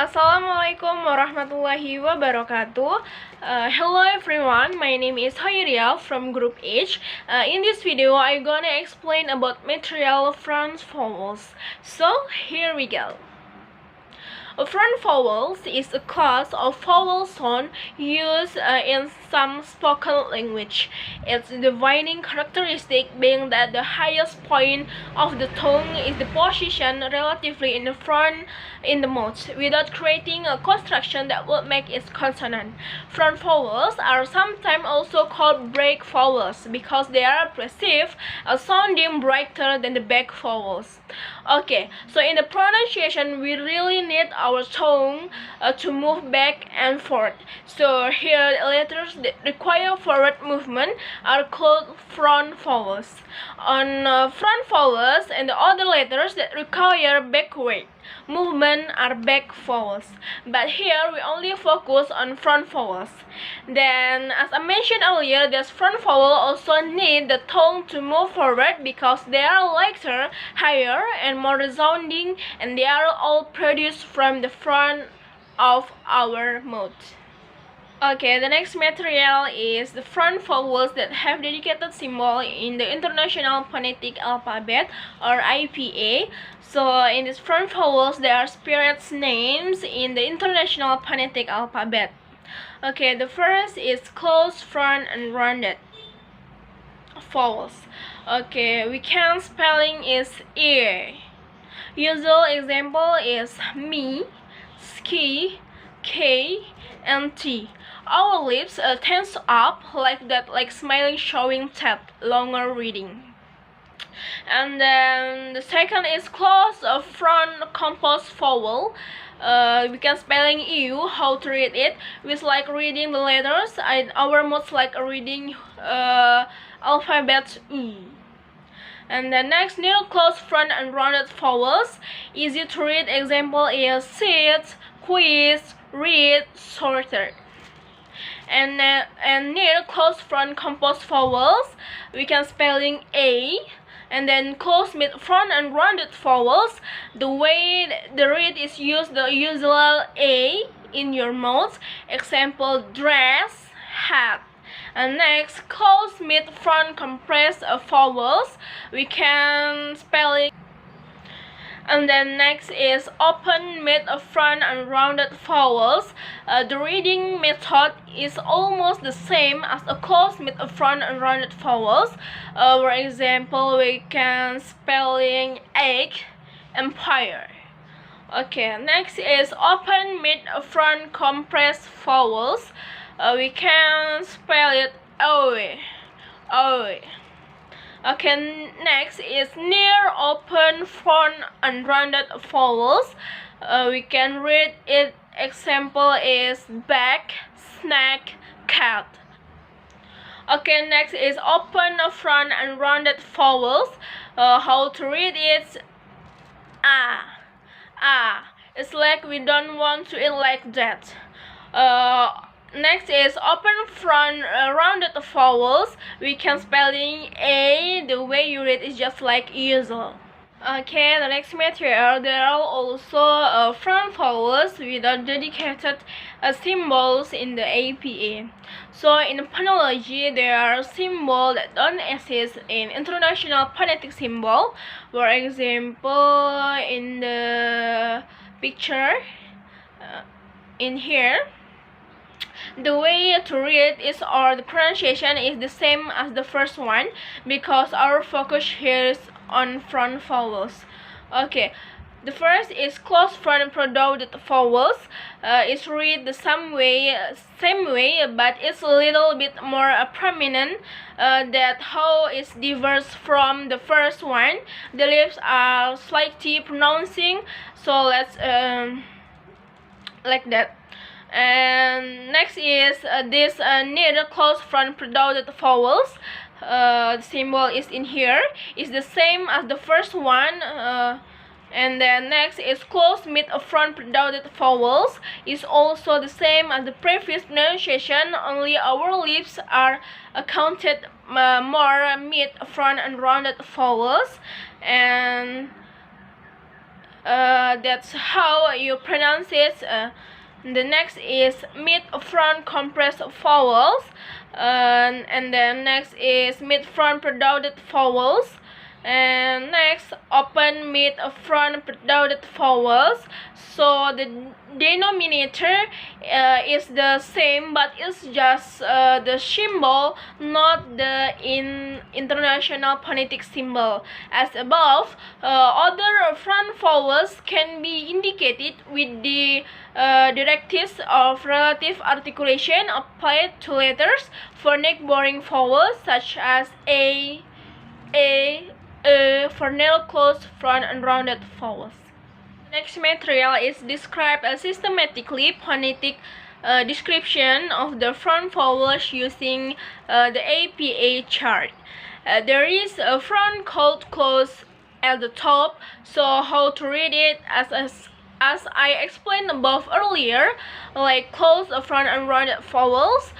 Assalamualaikum warahmatullahi wabarakatuh. Hello everyone, my name is Khoiriyah from Group H. In this video, I'm gonna explain about material front vowels. So here we go. Front vowels is a class of vowel sound used in some spoken language. Its defining characteristic being that the highest point of the tongue is the position relatively in the front in the mouth, without creating a construction that would make it consonant. Front vowels are sometimes also called break vowels because they are perceived as sounding brighter than the back vowels. Okay, so in the pronunciation, we really need our tongue to move back and forth. So here, letters that require forward movement are called front vowels. On front vowels and the other letters that require backward movement are back vowels. But here we only focus on front vowels. Then, as I mentioned earlier, this front vowel also need the tongue to move forward because they are lighter, higher, and more resounding, and they are all produced from the front of our mouth. Okay, the next material is the front vowels that have dedicated symbol in the International Phonetic Alphabet or IPA. So in these front vowels, there are spirits names in the International Phonetic Alphabet. Okay, the first is closed front and rounded vowels. Okay, we can spelling is ear. Usual example is me, ski, k, and t. Our lips tense up like that, like smiling, showing teeth, longer reading. And then the second is closed front composed vowel. We can spelling you, how to read it, with like reading the letters, and our mouth like reading alphabet U. And the next needle closed front and rounded vowels, easy to read example is sit, quiz, read, shorter. And near closed front composed vowels, we can spelling a, and then closed mid front and rounded vowels. The way the read is used the usual a in your mouth. Example dress, hat. And next closed mid front compressed vowels, we can spelling. And then next is open mid front and rounded vowels. The reading method is almost the same as a closed mid front and rounded vowels. For example, we can spelling egg, empire. Okay, next is open mid front compressed vowels. We can spell it oe, oe. Okay, next is near open front and rounded vowels. We can read it. Example is back, snack, cat. Okay, next is open front and rounded vowels. How to read it? Ah, ah. It's like we don't want to eat like that. Next is open front rounded vowels. We can spelling a, the way you read is just like usual. Okay, the next material, there are also front vowels without dedicated symbols in the APA. So in phonology, there are symbols that don't exist in international phonetic symbol. For example, in the picture in here, the way to read is, or the pronunciation is the same as the first one because our focus here is on front vowels. Okay, the first is closed front produced vowels. It's read the same way, but it's a little bit more prominent. That how it differs from the first one. The lips are slightly pronouncing, so let's like that. And next is this near closed front produced vowels. The symbol is in here. It's the same as the first one. And then next is closed mid front produced vowels. Is also the same as the previous pronunciation. Only our lips are counted more mid front and rounded vowels. And That's how you pronounce it. The next is mid-front compressed vowels, and then next is mid-front produced vowels, and next open mid-front produced vowels. So the denominator is the same, but it's just the symbol, not the international phonetic symbol. As above, other front vowels can be indicated with the directives of relative articulation applied to letters for neck-boring vowels such as a, for narrow closed front and rounded vowels. The next material is described as systematically phonetic description of the front vowels using the APA chart. There is a front called close at the top, so how to read it as I explained above earlier, like close front and rounded vowels,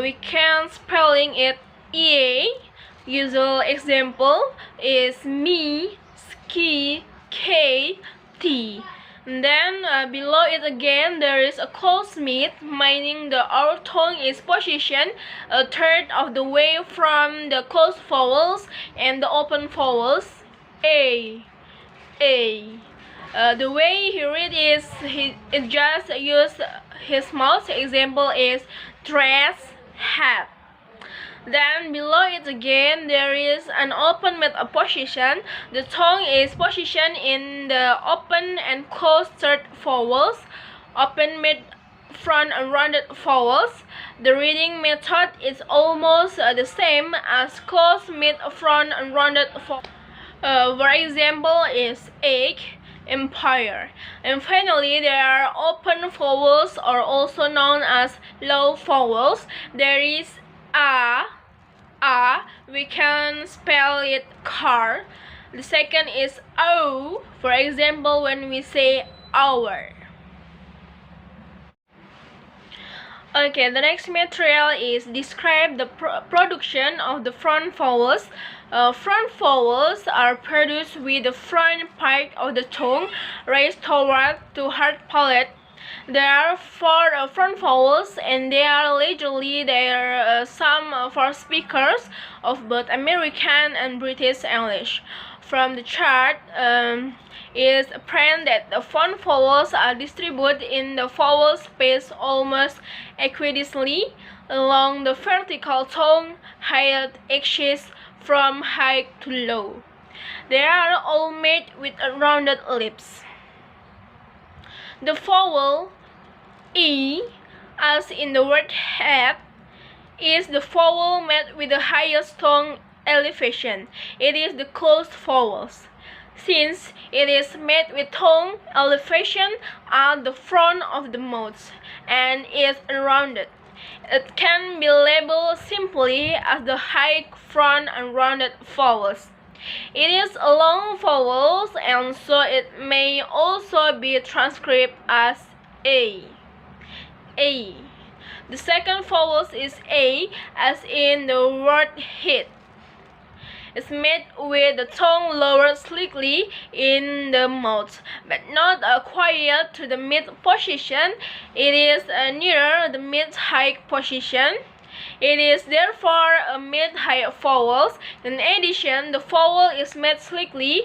we can spelling it EA. Usual example is me, ski, k, t. And then below it again there is a closed mid, meaning our tongue is positioned a third of the way from the closed vowels and the open vowels. A. The way he read is he just use his mouth. Example is dress, hat. Then below it again there is an open mid position. The tongue is positioned in the open and closed third vowels, open mid front and rounded vowels. The reading method is almost the same as closed mid front and rounded vowels. For example is egg, empire. And finally there are open vowels, or also known as low vowels. There is a, we can spell it car. The second is o, for example when we say hour. Okay, the next material is describe the production of the front vowels. Front vowels are produced with the front part of the tongue raised toward to hard palate. There are 4 front vowels, and they are legally there are some for speakers of both American and British English. From the chart, is apparent that the front vowels are distributed in the vowel space almost equidistantly along the vertical tongue height axis from high to low. They are all made with rounded lips. The vowel E, as in the word head, is the vowel made with the highest tongue elevation. It is the closed vowels, since it is made with tongue elevation at the front of the mouth and is rounded. It can be labeled simply as the high front and rounded vowels. It is a long vowel, and so it may also be transcribed as A. The second vowel is A, as in the word hit. It's made with the tongue lowered slightly in the mouth, but not quiet to the mid position. It is nearer the mid-high position. It is therefore a mid-high vowel. In addition, the vowel is made slightly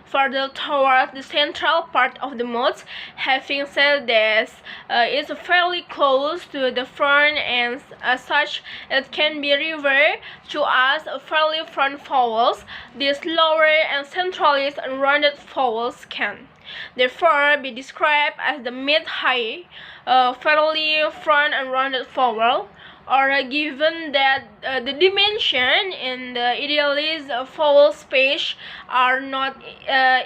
further towards the central part of the mouth. Having said this, it's fairly close to the front, and as such, it can be referred to as a fairly front vowels. These lower and centrally rounded vowels can therefore be described as the mid-high, fairly front and rounded vowel. Or given that the dimension in the idealized vowel space are not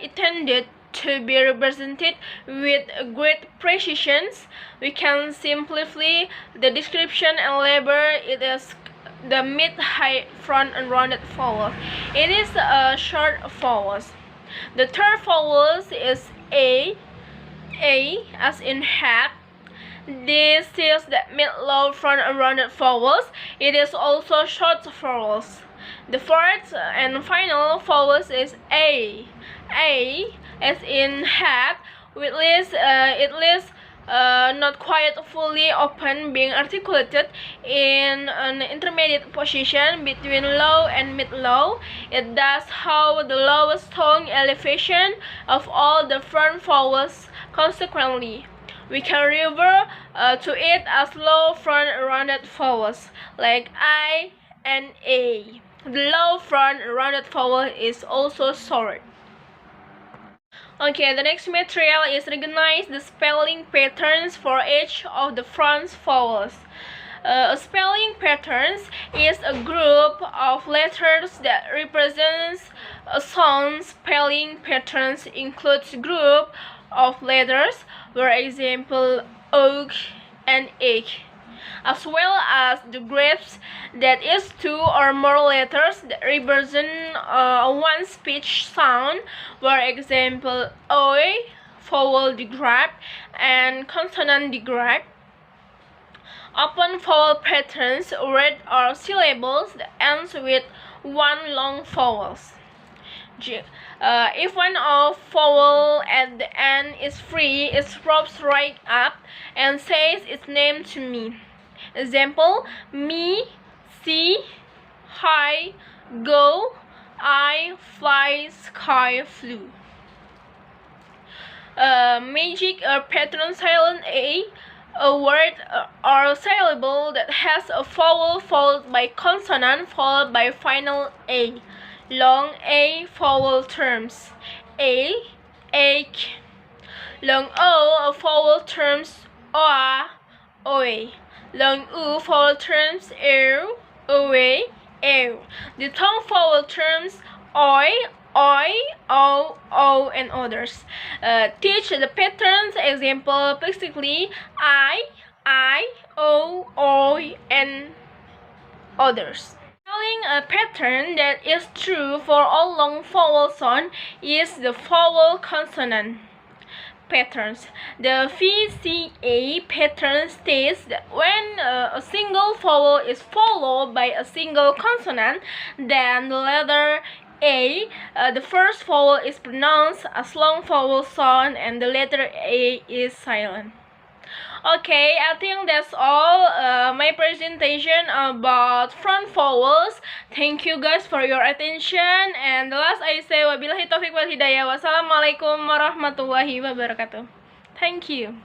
intended to be represented with great precision, we can simplify the description and label it as the mid-high front and rounded vowel. It is a short vowel. The third vowel is A, as in hat. This is the mid-low front and rounded vowels. It is also short vowels. The fourth and final vowel is A, as in head, with it is not quite fully open, being articulated in an intermediate position between low and mid-low. It does have the lowest tongue elevation of all the front vowels. Consequently, we can refer to it as low front rounded vowels, like I and A. The low front rounded vowel is also short. Okay, the next material is recognize the spelling patterns for each of the front vowels. Spelling patterns is a group of letters that represents a sound. Spelling patterns includes group of letters, for example, oak and egg, as well as the groups that is two or more letters that represent one speech sound, for example, oi, vowel digraph, and consonant digraph. Open vowel patterns, word or syllables that ends with one long vowels. If one of vowel at the end is free, it props right up and says its name to me. Example: me, see, high, go, I, fly, sky, flew. Magic pattern silent a word or syllable that has a vowel followed by consonant followed by final A. Long A vowel terms: A, ache. Long O vowel terms: oa, oe. Long U vowel terms: ew, oe, ew. The tongue vowel terms: oi, oi, o, and others. Teach the patterns. Example: basically I, o, oi, and others. Spelling a pattern that is true for all long vowel sound is the vowel consonant patterns. The VCA pattern states that when a single vowel is followed by a single consonant, then the letter A, the first vowel, is pronounced as long vowel sound and the letter A is silent. Okay, I think that's all my presentation about front vowels. Thank you guys for your attention, and the last I say wabillahi taufiq wal hidayah. Wassalamualaikum warahmatullahi wabarakatuh. Thank you.